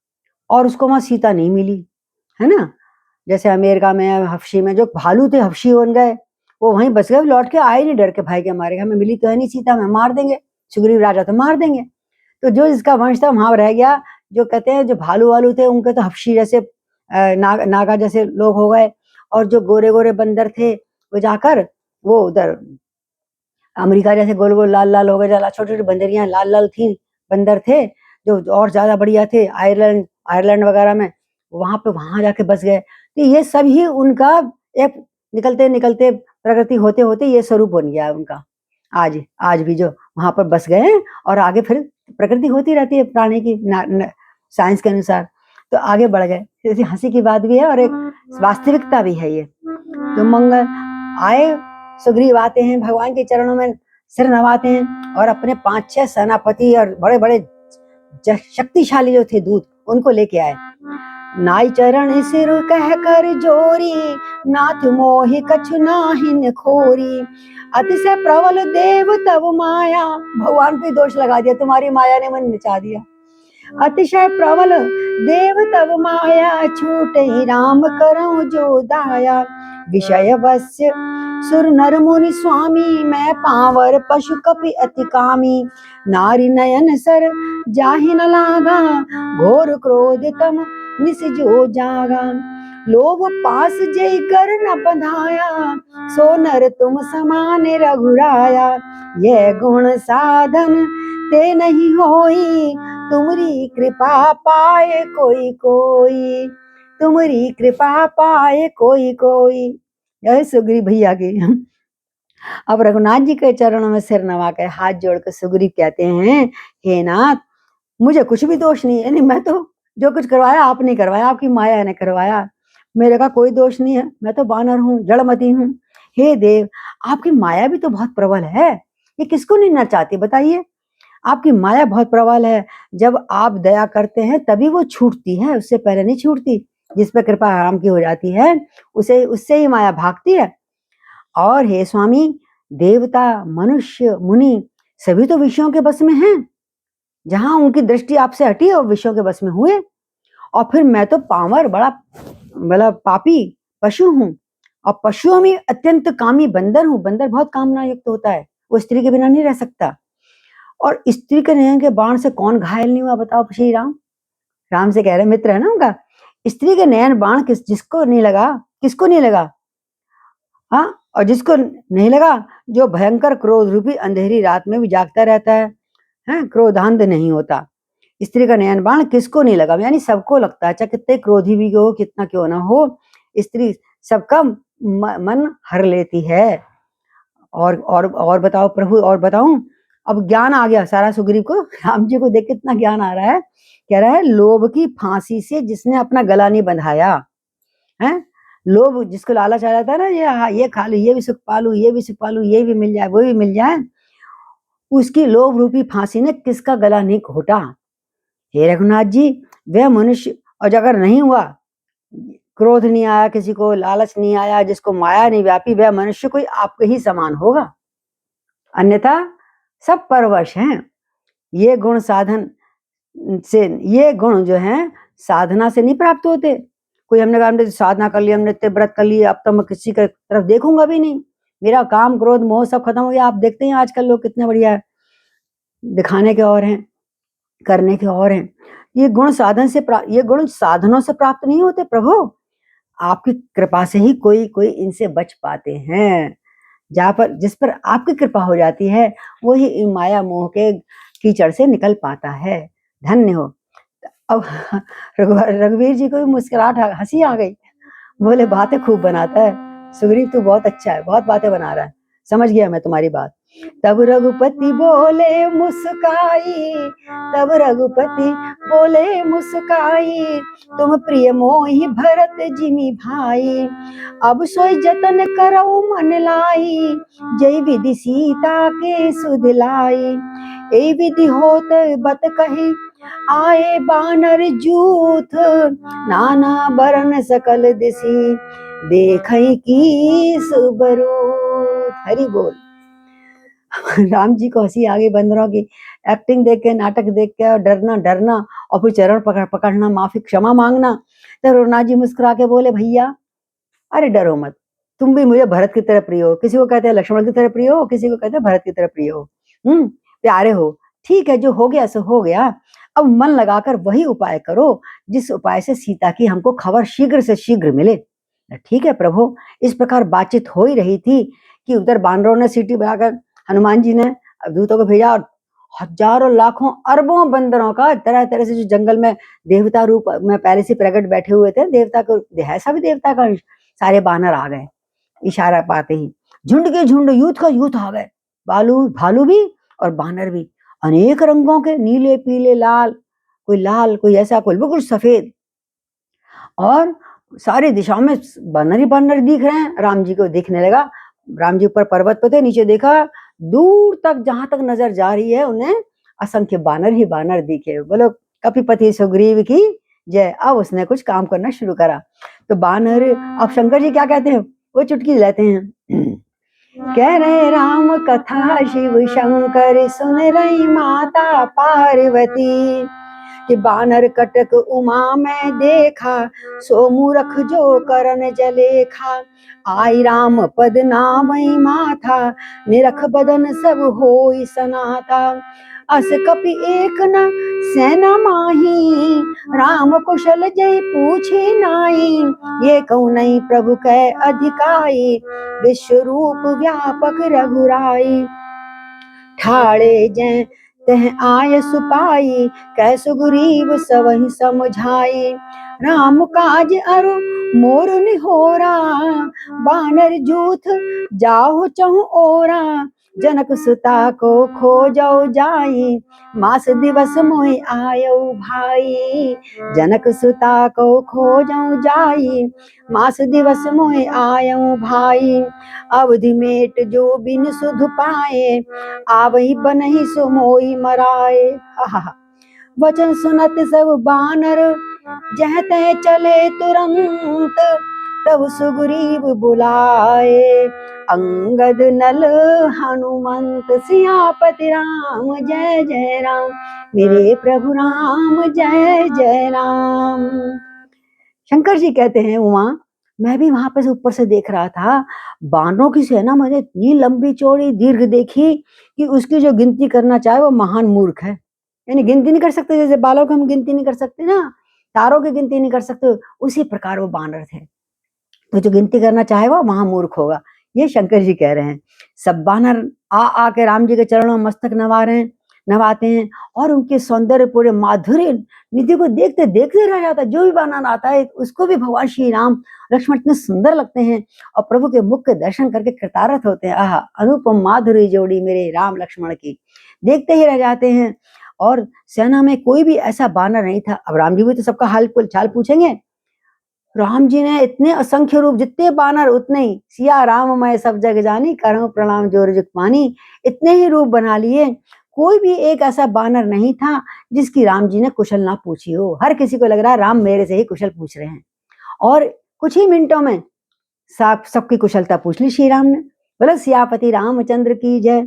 और उसको वहां सीता नहीं मिली, है ना, जैसे अमेरिका में हफ्शी में जो भालू थे हफ्शी बन गए, वो वहीं बस गए, लौट के आए नहीं, डर के भाई के मारे, हमें मिली तो है नहीं सीता, हमें मार देंगे, सुग्रीव राजा तो मार देंगे। तो जो जिसका वंश था वहां रह गया। जो कहते हैं जो भालू वालू थे उनके तो हफ्शी जैसे नागा जैसे लोग हो गए, और जो गोरे गोरे बंदर थे वो जाकर वो उधर अमेरिका जैसे गोल गोल लाल लाल हो गए, छोटी छोटी बंदरियां लाल लाल थी, बंदर थे जो और ज्यादा बढ़िया थे, आयरलैंड वगैरह में, वहां जाके बस गए। तो ये सब ही उनका एक निकलते निकलते प्रकृति होते होते ये स्वरूप बन गया उनका। आज भी जो वहां पर बस गए हैं, और आगे फिर प्रकृति होती रहती है प्राणी की साइंस के अनुसार, तो आगे बढ़ गए। जैसे हंसी की बात भी है और एक वास्तविकता भी है ये। तो मंगल आए, सुग्रीव आते हैं, भगवान के चरणों में सिर नवाते हैं, और अपने 5-6 सेनापति और बड़े बड़े शक्तिशाली जो थे दूत उनको लेके आए। नाई चरण सिर कह कर जोरी, नाथ मोहि कछु नाहिन खोरी, अतिशय प्रबल देव तब माया, भगवान पे दोष लगा दिया, तुम्हारी माया ने मन नचा दिया। अतिशय प्रबल देव तब माया, छूटे ही राम करऊं जो दाया, विषय वश्य सुर नर मुनि स्वामी, मैं पावर पशु कपि अति कामी, नारी नयन सर जाहि न लागा, घोर क्रोध तम निस जो जागा, लोभ पास जय कर न बंधाया, सो नर तुम समान रघुराया, यह गुण साधन ते नहीं होई, तुम्हारी कृपा पाए कोई कोई, तुम्हारी कृपा पाए कोई कोई। यह सुग्रीव भैया की। अब रघुनाथ जी के चरणों में सिर नवा कर हाथ जोड़कर सुग्रीव कहते हैं, हे नाथ मुझे कुछ भी दोष नहीं है, यानी मैं तो जो कुछ करवाया आपने करवाया, आपकी माया ने करवाया, मेरे का कोई दोष नहीं है, मैं तो बानर हूँ, जड़मती हूँ। हे देव आपकी माया भी तो बहुत प्रबल है, ये किसको नहीं नचाती बताइए। आपकी माया बहुत प्रबल है, जब आप दया करते हैं तभी वो छूटती है, उससे पहले नहीं छूटती। जिस पर कृपा राम की हो जाती है उसे उससे ही माया भागती है। और हे स्वामी, देवता मनुष्य मुनि सभी तो विषयों के बस में हैं, जहां उनकी दृष्टि आपसे हटी और विषयों के बस में हुए, और फिर मैं तो पामर बड़ा मतलब पापी पशु हूँ, और पशुओं में अत्यंत कामी बंदर हूँ। बंदर बहुत कामना युक्त होता है, वो स्त्री के बिना नहीं रह सकता। और स्त्री के नयन के बाण से कौन घायल नहीं हुआ बताओ श्री राम। राम से कह रहे मित्र है ना उनका, स्त्री के नयन बाण जिसको नहीं लगा, किसको नहीं लगा, हाँ, और जिसको नहीं लगा, जो भयंकर क्रोध रूपी अंधेरी रात में भी जागता रहता है, क्रोधांध नहीं होता। स्त्री का नयन बाण किसको नहीं लगा, यानी सबको लगता है, चाहे कितने क्रोधी भी हो, कितना क्यों ना हो, स्त्री सबका मन हर लेती है। और बताओ प्रभु, और बताऊं। अब ज्ञान आ गया सारा सुग्रीव को, राम जी को देख कितना ज्ञान आ रहा है। कह रहा है लोभ की फांसी से जिसने अपना गला नहीं बंधाया है, लोभ जिसको लालच आ जाता है ना, ये खा लू, ये भी सुख पालू, ये भी सुख पालू, ये भी मिल जाए, वो भी मिल जाए, उसकी लोभ रूपी फांसी ने किसका गला नहीं घोटा। हे रघुनाथ जी, वह मनुष्य, और अगर नहीं हुआ, क्रोध नहीं आया, किसी को लालच नहीं आया, जिसको माया नहीं व्यापी, वह मनुष्य कोई आपके ही समान होगा, अन्यथा सब परवश हैं। ये गुण साधन से, ये गुण जो हैं साधना से नहीं प्राप्त होते। कोई हमने कहा हमने साधना कर ली, हमने इतने व्रत कर लिए, अब तो मैं किसी की तरफ देखूंगा भी नहीं, मेरा काम क्रोध मोह सब खत्म हो गया। आप देखते हैं आजकल लोग कितने बढ़िया है, दिखाने के और हैं, करने के और हैं। ये गुण साधनों से प्राप्त नहीं होते प्रभु, आपकी कृपा से ही कोई इनसे बच पाते हैं। जिस पर आपकी कृपा हो जाती है वही माया मोह के कीचड़ से निकल पाता है। धन्य हो। अब रघुवीर जी को भी मुस्कुराहट, हंसी आ गई। बोले बातें खूब बनाता है सुग्रीव, तू बहुत अच्छा है, बहुत बातें बना रहा है, समझ गया मैं तुम्हारी बात। तब रघुपति बोले मुस्काई, तब रघुपति बोले मुस्काई, तुम प्रिय मोहि भरत जिमि भाई, अब सोई जतन करौ मन लाई, जय विधि सीता के सुध लाई। ए विधि होत बत कही, आए बानर जूथ, नाना बरन सकल दिसी, देखई की सुबरूत। हरि बोल। राम जी को हंसी आ गई बंदरों की एक्टिंग देख के, नाटक देख के, और डरना और फिर चरण पकड़ना, माफी क्षमा मांगना। तो रघुनाथ जी मुस्कुरा के बोले, भैया अरे डरो मत, तुम भी मुझे भरत की तरह प्रिय हो। किसी को कहते हैं लक्ष्मण की तरह प्रिय हो, किसी को कहते हैं भरत की तरह प्रिय हो। प्यारे हो, ठीक है, जो हो गया सो हो गया। अब मन लगाकर वही उपाय करो जिस उपाय से सीता की हमको खबर शीघ्र से शीघ्र मिले। ठीक है प्रभु। इस प्रकार बातचीत हो ही रही थी कि उधर बानरों ने सीटी बजाकर हनुमान जी ने दूतों को भेजा, और हजारों लाखों अरबों बंदरों का तरह तरह से, जो जंगल में देवता रूप में पहले से प्रकट बैठे हुए थे, देवता को ऐसा भी देवता का अंश, सारे बानर आ गए इशारा पाते ही। झुंड के झुंड, यूथ का यूथ आ गए, भालू भी और बानर भी, अनेक रंगों के, नीले पीले लाल, कोई ऐसा, कोई बिल्कुल सफेद, और सारी दिशाओं में बानर ही बानर दिख रहे हैं। राम जी को दिखने लगा, राम जी ऊपर पर्वत पे थे, नीचे देखा, दूर तक जहां तक नजर जा रही है उन्हें असंख्य बानर ही बानर दिखे। बोलो कपिपति सुग्रीव की जय। अब उसने कुछ काम करना शुरू करा। तो बानर, अब शंकर जी क्या कहते हैं, वो चुटकी लेते हैं। कह रहे राम कथा शिव शंकर, सुन रही माता पार्वती, कि बानर कटक उमा में देखा, सो मूरख जो करन जलेखा, आई राम पद नामई माथा, निरख बदन सब होई सनाता, अस कपि एक न सेना माही, राम कुशल जय पूछे नाई, ये कहूँ नहीं प्रभु कै अधिकाई, विश्व रूप व्यापक रघुराई, ठाड़े जय तह आय सुपाई, कै सुग्रीव सबहि समझाई, राम काज अरु मोर निहोरा, बानर जूथ जाहु चहु ओरा, जनक सुता को खोजौ जाई, मास दिवस मोहि आयौ भाई, जनक सुता को खोजौ जाई, मास दिवस मोहि आयौ भाई, अवधि मेट जो बिन सुध पाए, आवही बनहि सो मोई मराए। वचन सुनत सब बानर, जह तह चले तुरंत, तब सुग्रीव बुलाए, अंगद नल हनुमंत, सियापति राम जय जय राम, मेरे प्रभु राम जय जय राम। शंकर जी कहते हैं, उमा मैं भी वहां पर से ऊपर से देख रहा था, बानरों की सेना मैंने इतनी लंबी चौड़ी दीर्घ देखी कि उसकी जो गिनती करना चाहे वो महान मूर्ख है। यानी गिनती नहीं कर सकते, जैसे बालों की हम गिनती नहीं कर सकते ना, तारों की गिनती नहीं कर सकते, उसी प्रकार वो बानर थे। तो जो गिनती करना चाहे वो महामूर्ख होगा, ये शंकर जी कह रहे हैं। सब बानर आ के राम जी के चरणों में मस्तक नवाते हैं, और उनके सौंदर्य पूरे माधुर्य निधि को देखते देखते रह जाता है। जो भी बानर आता है उसको भी भगवान श्री राम लक्ष्मण इतने सुंदर लगते हैं, और प्रभु के मुख के दर्शन करके कृतार्थ होते हैं। आह, अनुपम माधुरी जोड़ी मेरे राम लक्ष्मण की, देखते ही रह जाते हैं। और सेना में कोई भी ऐसा बानर नहीं था। अब राम जी भी तो सबका हाल चाल पूछेंगे। राम जी ने इतने असंख्य रूप, जितने बानर उतने ही, सिया राम मैं सब जग जानी, करूं प्रणाम जोर जुग पानी, इतने ही रूप बना लिए। कोई भी एक ऐसा बानर नहीं था जिसकी राम जी ने कुशल ना पूछी हो। हर किसी को लग रहा है राम मेरे से ही कुशल पूछ रहे हैं, और कुछ ही मिनटों में सबकी कुशलता पूछ ली श्री राम ने। बोले सियापति रामचंद्र की जय।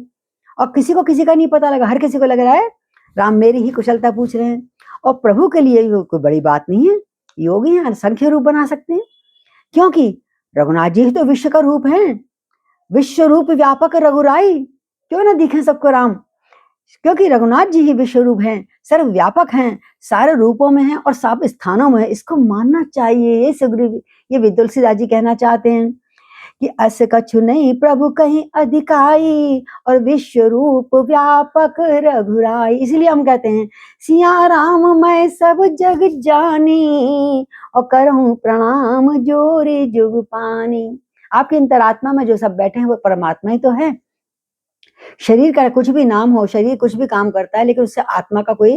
और किसी को किसी का नहीं पता लगा, हर किसी को लग रहा है राम मेरी ही कुशलता पूछ रहे हैं। और प्रभु के लिए कोई बड़ी बात नहीं है, योगी हैं, असंख्य रूप बना सकते हैं, क्योंकि रघुनाथ जी ही तो विश्व का रूप है, विश्व रूप व्यापक रघुराई, क्यों ना दिखे सबको राम। क्योंकि रघुनाथ जी ही विश्व रूप हैं, सर्वव्यापक हैं, सारे रूपों में हैं और सब स्थानों में है। इसको मानना चाहिए। ये सुग्रीव, ये भी तुलसीदास जी कहना चाहते हैं कि अस कछु नहीं प्रभु कहीं अधिकाई और विश्व रूप व्यापक रघुराई। इसलिए हम कहते हैं सिया राम मैं सब जग जानी और करहूं प्रणाम जोरे जुग पानी। आपके अंतरात्मा में जो सब बैठे हैं वो परमात्मा ही तो है। शरीर का कुछ भी नाम हो, शरीर कुछ भी काम करता है, लेकिन उससे आत्मा का कोई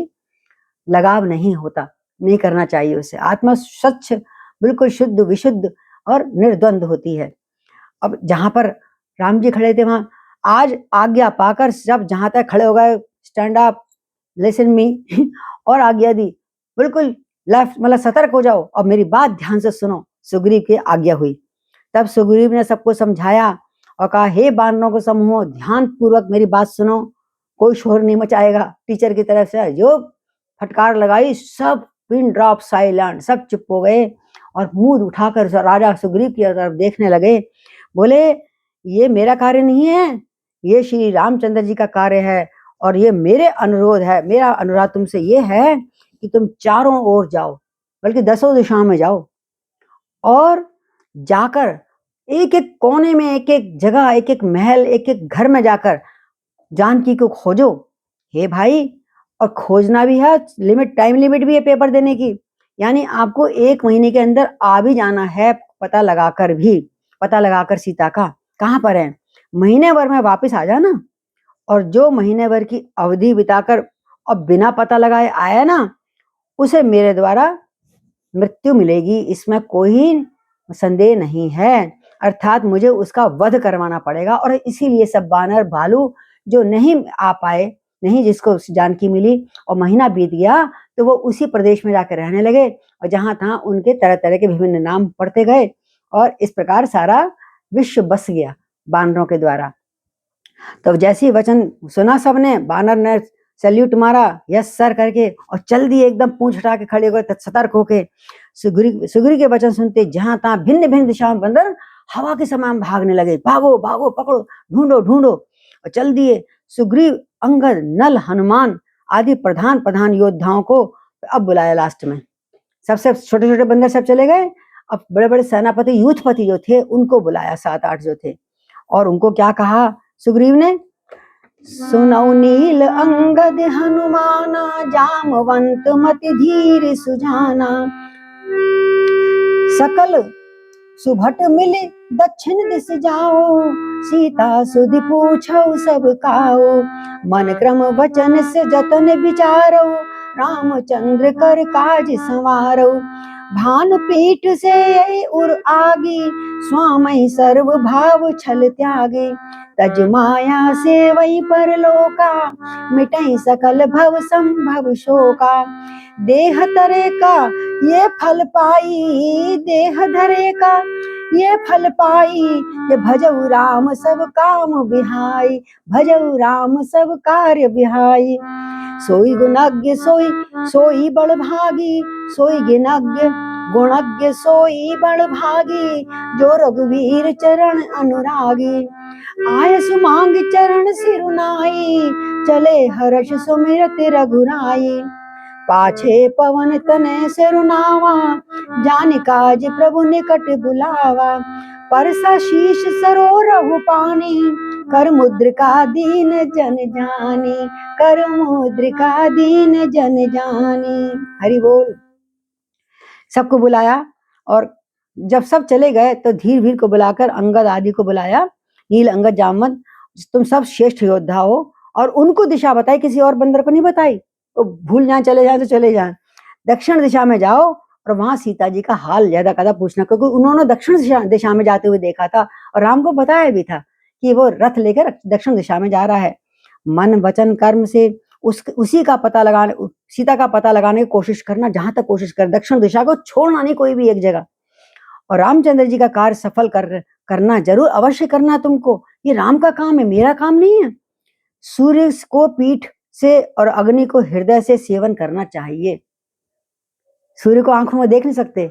लगाव नहीं होता, नहीं करना चाहिए उससे। आत्मा स्वच्छ, बिल्कुल शुद्ध, विशुद्ध और निर्द्वंद होती है। अब जहां पर राम जी खड़े थे वहां आज आज्ञा पाकर सब जहां तक खड़े हो गए, स्टैंड अप, लिसन मी और आज्ञा दी, बिल्कुल लेफ्ट, मतलब सतर्क हो जाओ और मेरी बात ध्यान से सुनो। सुग्रीव की आज्ञा हुई। तब सुग्रीव ने सबको समझाया और कहा, हे बानरों को समूह, ध्यान पूर्वक मेरी बात सुनो, कोई शोर नहीं मचाएगा। टीचर की तरफ से जो फटकार लगाई, सब पिन ड्रॉप साइलेंट, सब चुप हो गए और मुंह उठाकर राजा सुग्रीव की तरफ देखने लगे। बोले, ये मेरा कार्य नहीं है, ये श्री रामचंद्र जी का कार्य है और ये मेरे अनुरोध है। मेरा अनुरोध तुमसे ये है कि तुम चारों ओर जाओ, बल्कि 10 दिशाओं में जाओ और जाकर एक एक कोने में, एक एक जगह, एक एक महल, एक एक घर में जाकर जानकी को खोजो। हे भाई, और खोजना भी है, लिमिट, टाइम लिमिट भी है पेपर देने की, यानी आपको 1 महीने के अंदर आ भी जाना है, पता लगाकर सीता का कहाँ पर है। महीने भर में वापस आ जाना, और जो महीने भर की अवधि बिताकर और बिना पता लगाए आया ना, उसे मेरे द्वारा मृत्यु मिलेगी, इसमें कोई संदेह नहीं है। अर्थात मुझे उसका वध करवाना पड़ेगा। और इसीलिए सब बानर भालू जो नहीं आ पाए, नहीं जिसको जानकी मिली और महीना बीत गया, तो वो उसी प्रदेश में जाकर रहने लगे और जहां तहां उनके तरह तरह के विभिन्न नाम पढ़ते गए और इस प्रकार सारा विश्व बस गया बानरों के द्वारा। तो जैसे ही वचन सुना सबने, बानर ने सैल्यूट मारा, यस सर करके, और चल दिए एकदम पूंछ उठा के खड़े हो गए सतर्क होके। सुग्रीव के वचन सुनते जहां तहां भिन्न भिन्न दिशाओं में बंदर हवा के समान भागने लगे, भागो भागो, पकड़ो, ढूंढो ढूंढो, और चल दिए। सुग्रीव, अंगद, नल, हनुमान आदि प्रधान योद्धाओं को अब बुलाया। लास्ट में सबसे छोटे छोटे बंदर सब चले गए, अब बड़े बड़े सेनापति, यूथपति जो थे उनको बुलाया, 7-8 जो थे, और उनको क्या कहा सुग्रीव ने, सुनौ नील अंगद हनुमाना, जामवंत मति धीर सुजाना, सकल सुभट मिले दक्षिण दिस जाओ, सीता सुधि पूछो सब काओ, मन क्रम वचन से जतन विचारो, रामचंद्र कर काज संवारो, भानु पीठ से उर आगे, स्वामी सर्व भाव छल त्यागे, तज माया से वही परलोका, मिटई सकल भव संभव शोका, देह तरे का ये फल पाई, देह धरे का ये फल पाई, ये भजऊ राम सब काम बिहाई, भजऊ राम सब कार्य बिहाई, सोई गुणज्ञ सोई बड़ भागी, सोई गुणज्ञ सोई बड़ भागी, जो रघुवीर चरण अनुरागी, आय सुमांग चरण सिरुनाई, चले हर्ष सुमिरत रघुराई, पाछे पवन तनय सिरुनावा, जान काज प्रभु निकट बुलावा, परसा शीश सरो रघु पानी, कर मुद्रिका दीन जन जानी, कर मुद्रिका दीन जन जानी। हरि बोल। सबको बुलाया और जब सब चले गए तो धीर भीर को बुलाकर अंगद आदि को बुलाया, नील, अंगद, जामवंत, तुम सब श्रेष्ठ योद्धा हो, और उनको दिशा बताई, किसी और बंदर को नहीं बताई, तो भूल जाए, चले जाए तो चले जाए। दक्षिण दिशा में जाओ और वहां सीता जी का हाल ज्यादा कदा पूछना, क्योंकि उन्होंने दक्षिण दिशा में जाते हुए देखा था और राम को बताया भी था कि वो रथ लेकर दक्षिण दिशा में जा रहा है। मन वचन कर्म से उसी का पता लगाने, सीता का पता लगाने की कोशिश करना, जहां तक कोशिश कर, दक्षिण दिशा को छोड़ना नहीं कोई भी एक जगह। और रामचंद्र जी का कार्य सफल करना जरूर अवश्य करना तुमको, ये राम का काम है, मेरा काम नहीं है। सूर्य को पीठ से और अग्नि को हृदय से सेवन करना चाहिए। सूर्य को आंखों में देख नहीं सकते,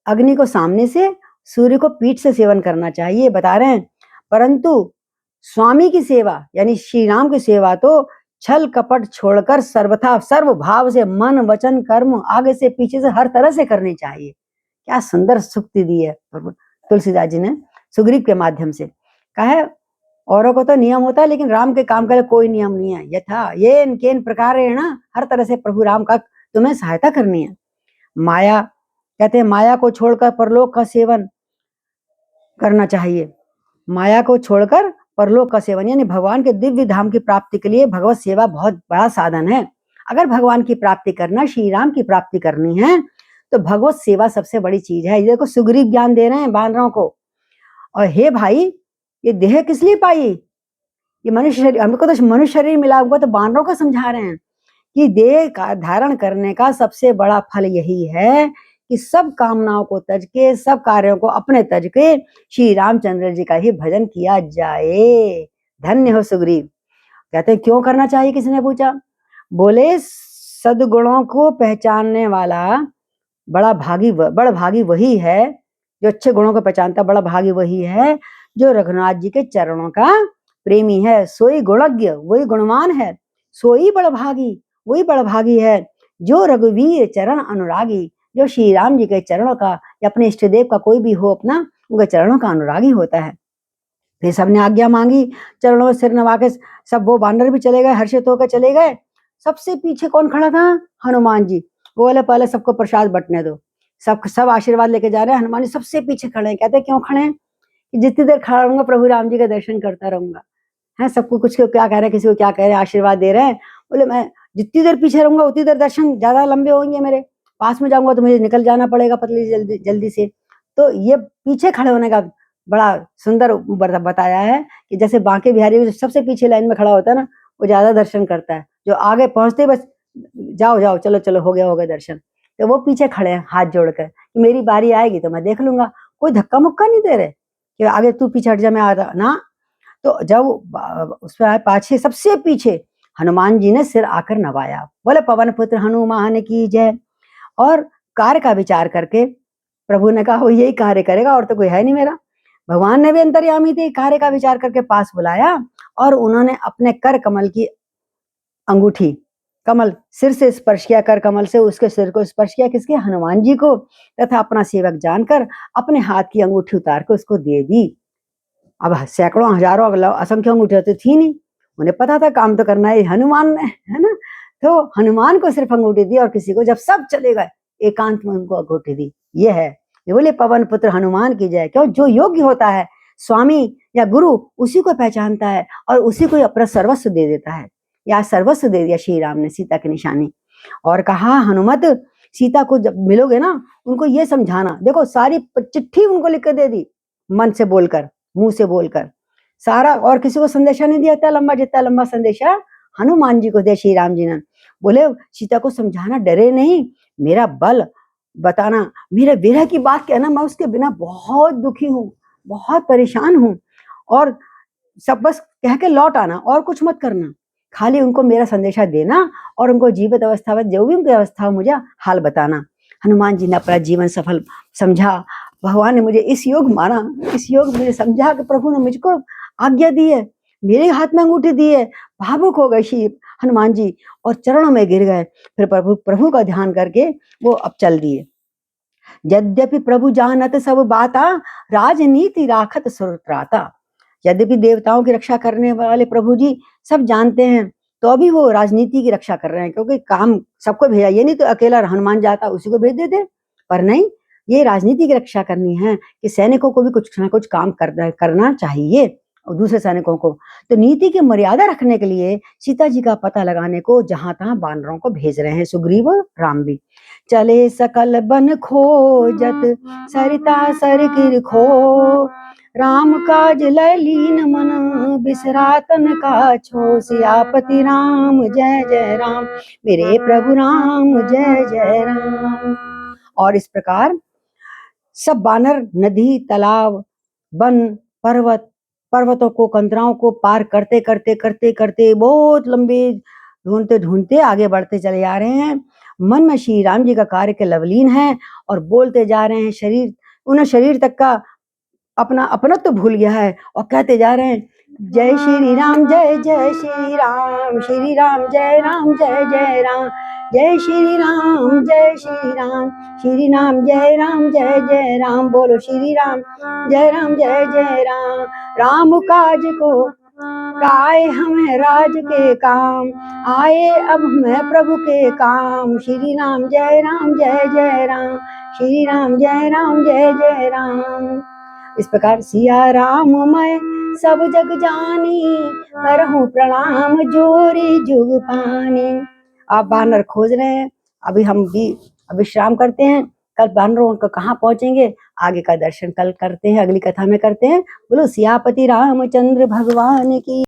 अग्नि को सामने से, सूर्य को पीठ से सेवन करना चाहिए, बता रहे हैं। परंतु स्वामी की सेवा यानी श्री राम की सेवा तो छल कपट छोड़कर सर्वथा सर्व भाव से मन वचन कर्म आगे से पीछे से हर तरह से करनी चाहिए। क्या सुंदर सूक्ति दी है तुलसीदास जी ने सुग्रीव के माध्यम से। कहा है औरों को तो नियम होता है लेकिन राम के काम के लिए कोई नियम नहीं है। यथा ये केन प्रकार है ना, हर तरह से प्रभु राम का तुम्हें सहायता करनी है। माया कहते हैं माया को छोड़कर परलोक का सेवन करना चाहिए। माया को छोड़कर परलोक का सेवन यानी भगवान के दिव्य धाम की प्राप्ति के लिए भगवत सेवा बहुत बड़ा साधन है। अगर भगवान की प्राप्ति करना, श्री राम की प्राप्ति करनी है तो भगवत सेवा सबसे बड़ी चीज है। ये देखो सुग्रीव ज्ञान दे रहे हैं बानरों को, और हे भाई ये देह किस लिए पाई, ये मनुष्य शरीर, हमको तो मनुष्य शरीर मिला, हमको तो बानरों को समझा रहे हैं कि देह का धारण करने का सबसे बड़ा फल यही है कि सब कामनाओं को तज के, सब कार्यों को अपने तज के श्री रामचंद्र जी का ही भजन किया जाए। धन्य हो सुग्रीव। कहते हैं क्यों करना चाहिए, किसी ने पूछा। बोले सद्गुणों को पहचानने वाला बड़ा भागी वही है जो अच्छे गुणों को पहचानता, बड़ा भागी वही है जो रघुनाथ जी के चरणों का प्रेमी है। सोई गुणज्ञ वही गुणवान है, सोई बड़भागी वही बड़भागी है जो रघुवीर चरण अनुरागी, जो श्री राम जी के चरणों का या अपने इष्ट देव का कोई भी हो अपना, उनके चरणों का अनुरागी होता है। फिर सबने आज्ञा मांगी, चरणों में सिर नवा के सब वो बानर भी चले गए, हर्षित होकर चले गए। सबसे पीछे कौन खड़ा था, हनुमान जी। वो बोले पहले सबको प्रसाद बंटने दो, सब आशीर्वाद लेके जा रहे हैं। हनुमान जी सबसे पीछे खड़े हैं। कहते क्यों खड़े हैं कि जितनी देर खड़ा रहूंगा प्रभु राम जी का दर्शन करता रहूंगा। है सबको कुछ क्या कह रहे हैं, किसी को क्या कह रहे हैं, आशीर्वाद दे रहे हैं। बोले मैं जितनी देर पीछे रहूंगा उतनी देर दर्शन ज्यादा लंबे होंगे, मेरे पास में जाऊंगा तो मुझे निकल जाना पड़ेगा पतली जल्दी से। तो ये पीछे खड़े होने का बड़ा सुंदर बताया है कि जैसे बांके बिहारी सबसे पीछे लाइन में खड़ा होता है ना, वो ज्यादा दर्शन करता है। जो आगे पहुंचते बस जाओ जाओ चलो चलो हो गया दर्शन, तो वो पीछे खड़े हैं हाथ जोड़कर कि मेरी बारी आएगी तो मैं देख लूंगा। कोई धक्का मुक्का नहीं दे रहे कि आगे तू पीछे हट जा मैं आ रहा ना। तो जब उसमें आए पाछे सबसे पीछे हनुमान जी ने सिर आकर नवाया। बोले पवन पुत्र हनुमान की जय। और कार्य का विचार करके प्रभु ने कहा वो यही कार्य करेगा और तो कोई है नहीं मेरा। भगवान ने भी अंतर्यामी थे, कार्य का विचार करके पास बुलाया और उन्होंने अपने कर कमल की अंगूठी कमल सिर से स्पर्श किया, कर कमल से उसके सिर को स्पर्श किया, किसके, हनुमान जी को, तथा अपना सेवक जानकर अपने हाथ की अंगूठी उतार कर उसको दे दी। अब सैकड़ों हजारों असंख्य अंगूठी तो थी नहीं, उन्हें पता था काम तो करना है हनुमान ने, है ना। तो हनुमान को सिर्फ अंगूठी दी और किसी को, जब सब चले गए एकांत में उनको अंगूठी दी। ये है, ये बोले पवन पुत्र हनुमान की जय। क्यों, जो योग्य होता है स्वामी या गुरु उसी को पहचानता है और उसी को अपना सर्वस्व दे देता है। या सर्वस्व दे दिया श्री राम ने सीता की निशानी। और कहा हनुमत सीता को जब मिलोगे ना उनको ये समझाना, देखो सारी चिट्ठी उनको लिख कर दे दी, मन से बोलकर मुंह से बोलकर सारा, और किसी को संदेशा नहीं दिया इतना लंबा, जितना लंबा संदेशा हनुमान जी को दिया श्री राम जी ने। बोले सीता को समझाना, डरे नहीं, मेरा बल बताना, मेरे विरह की बात कहना, मैं उसके बिना बहुत दुखी हूँ, बहुत परेशान हूँ, और सब बस कह के लौट आना और कुछ मत करना, खाली उनको मेरा संदेशा देना और उनको जीवित अवस्था में जो भी उनकी अवस्था हो मुझे हाल बताना। हनुमान जी ने अपना जीवन सफल समझा। भगवान ने मुझे इस योग माना, इस योग मुझे समझा कि प्रभु ने मुझको आज्ञा दी है, मेरे हाथ में अंगूठी दी है। भावुक हो गए श्री हनुमान जी और चरणों में गिर गए। फिर प्रभु का ध्यान करके वो अब चल दिए। यद्यपि प्रभु जानत सब बाता, राजनीति राखत सुरत्राता। यद्यपि देवताओं की रक्षा करने वाले प्रभु जी सब जानते हैं तो अभी वो राजनीति की रक्षा कर रहे हैं, क्योंकि काम सबको भेजा, ये नहीं तो अकेला हनुमान जाता उसी को भेज देते, पर नहीं, ये राजनीति की रक्षा करनी है कि सैनिकों को भी कुछ ना कुछ काम करना चाहिए और दूसरे सैनिकों को। तो नीति की मर्यादा रखने के लिए सीता जी का पता लगाने को जहां तहां बानरों को भेज रहे हैं सुग्रीव राम भी। चले सकल बन खोजत सरिता सर गिर खो, राम काज लय लीन मन बिसरातन का छो। सियापति राम जय जय राम, मेरे प्रभु राम जय जय राम। और इस प्रकार सब बानर नदी तालाब वन पर्वतों को कंदराओं को पार करते करते करते करते बहुत लंबे ढूंढते ढूंढते आगे बढ़ते चले जा रहे हैं। मन में श्री राम जी का कार्य के लवलीन है और बोलते जा रहे हैं। उन्हें शरीर तक का अपना अपनत्व तो भूल गया है और कहते जा रहे हैं जय श्री राम जय जय श्री राम, श्री राम जय जय राम, जय श्री राम जय श्री राम, श्री राम जय राम। बोलो श्री राम जय राम। राम काज को गाए हमें राज के काम, आए अब मैं प्रभु के काम। श्री राम जय राम, श्री राम जय राम। इस प्रकार सिया राम मैं सब जग जानी, करहूँ प्रणाम जोरी जुग पानी। आप वानर खोज रहे हैं, अभी हम भी विश्राम करते हैं। कल वानरों को कहाँ पहुंचेंगे, आगे का दर्शन कल करते हैं, अगली कथा में करते हैं। बोलो सियापति रामचंद्र भगवान की।